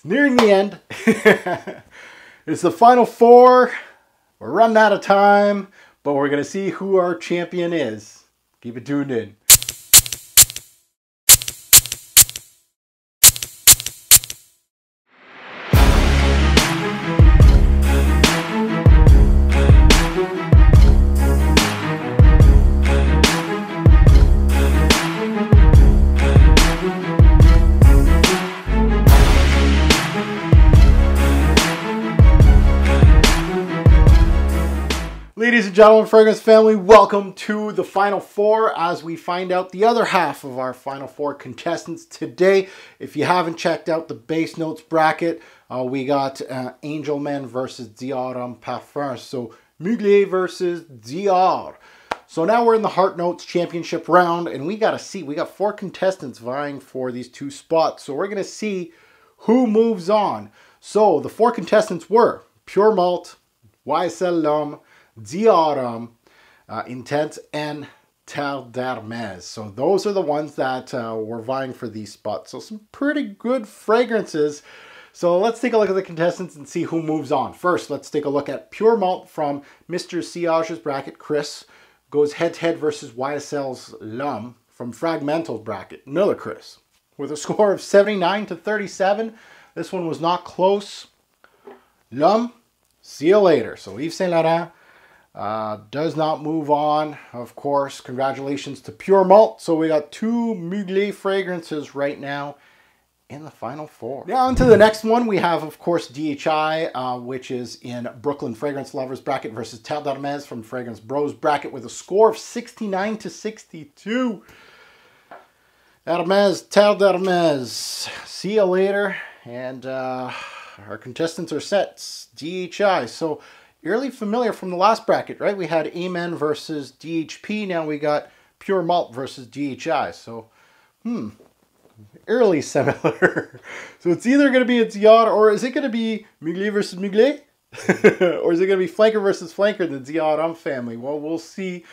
nearing the end. It's the final four. We're running out of time, but we're going to see who our champion is. Keep it tuned in. Ladies and gentlemen, Fragrance family, welcome to the Final Four as we find out the other half of our Final Four contestants today. If you haven't checked out the base notes bracket, we got Angel Men versus Dior Homme Parfum. So Mugler versus Dior. So now we're in the Heartnotes championship round, and we got to see, we got four contestants vying for these two spots. So we're going to see who moves on. So the four contestants were Pure Malt, YSL L'Homme, Dior Homme, Intense, and Terre d'Hermès. So those are the ones that were vying for these spots. So some pretty good fragrances. So let's take a look at the contestants and see who moves on. First, let's take a look at Pure Malt from Mr. Siage's bracket. Chris goes head-to-head versus YSL's L'Homme from Fragmental's bracket. Another Chris with a score of 79 to 37. This one was not close. L'Homme, see you later. So Yves Saint Laurent does not move on, of course. Congratulations to Pure Malt. So we got two Mugler fragrances right now in the final four. Now on to the next one. We have, of course, DHI, which is in Brooklyn Fragrance Lovers bracket versus Terre d'Hermès from Fragrance Bros bracket with a score of 69 to 62. Hermès, Terre d'Hermès. See you later. And our contestants are set. DHI. So eerily familiar from the last bracket, right? We had Amen versus DHP. Now we got Pure Malt versus DHI. So, eerily similar. So it's either going to be a Dior, or is it going to be Mugler versus Mugler? Or is it going to be Flanker versus Flanker, the Dior Homme family? Well, we'll see.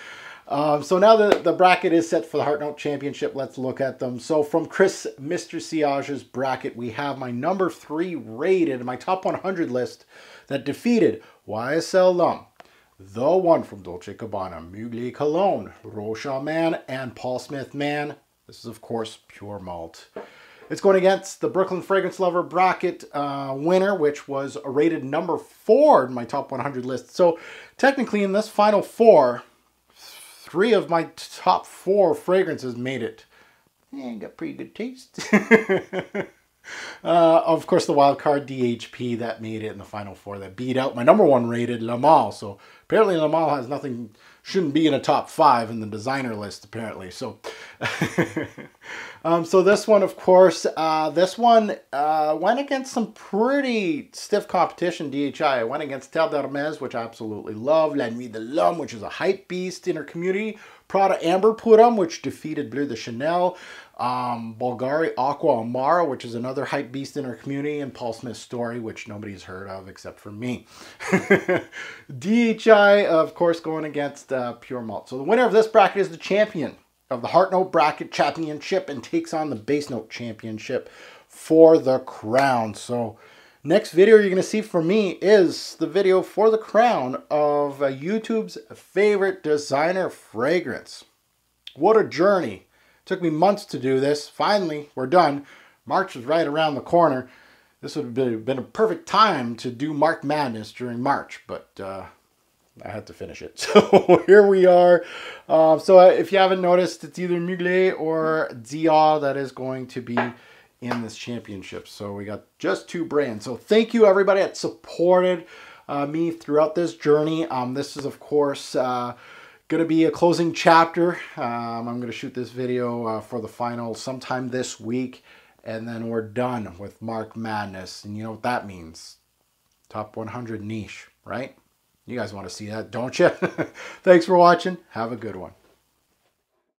So now the bracket is set for the Heartnote Championship. Let's look at them. So from Chris, Mr. Siage's bracket, we have my number 3 rated, my top 100 list that defeated YSL L'Homme, the one from Dolce & Gabbana, Mugler Cologne, Rocha Man, and Paul Smith Man. This is, of course, Pure Malt. It's going against the Brooklyn Fragrance Lover bracket winner, which was rated number 4 in my top 100 list. So technically in this final four, 3 of my top 4 fragrances made it. Yeah, got pretty good taste. Of course, the wild card DHP that made it in the final 4 that beat out my number 1 rated Le Male. So apparently Le Male has nothing, shouldn't be in a top 5 in the designer list apparently. So, so this one, of course, went against some pretty stiff competition. DHI. I went against Terre d'Hermès, which I absolutely love. La Nuit de l'Homme, which is a hype beast in her community. Prada Amber Purum, which defeated Bleu de Chanel. Bulgari Aqua Amara, which is another hype beast in our community, and Paul Smith's Story, which nobody's heard of except for me. DHI, of course, going against Pure Malt. So the winner of this bracket is the champion of the Heartnote Bracket Championship and takes on the Base Note Championship for the crown. So next video you're going to see from me is the video for the crown of YouTube's favorite designer fragrance. What a journey. Took me months to do this. Finally, we're done. March is right around the corner. This would have been a perfect time to do March Madness during March, but I had to finish it. So here we are. So if you haven't noticed, it's either Mugler or Dior that is going to be in this championship. So we got just 2 brands. So thank you everybody that supported me throughout this journey. This is, of course, going to be a closing chapter. I'm going to shoot this video for the final sometime this week, and then we're done with March Madness. And you know what that means. Top 100 niche, right? You guys want to see that, don't you? Thanks for watching. Have a good one.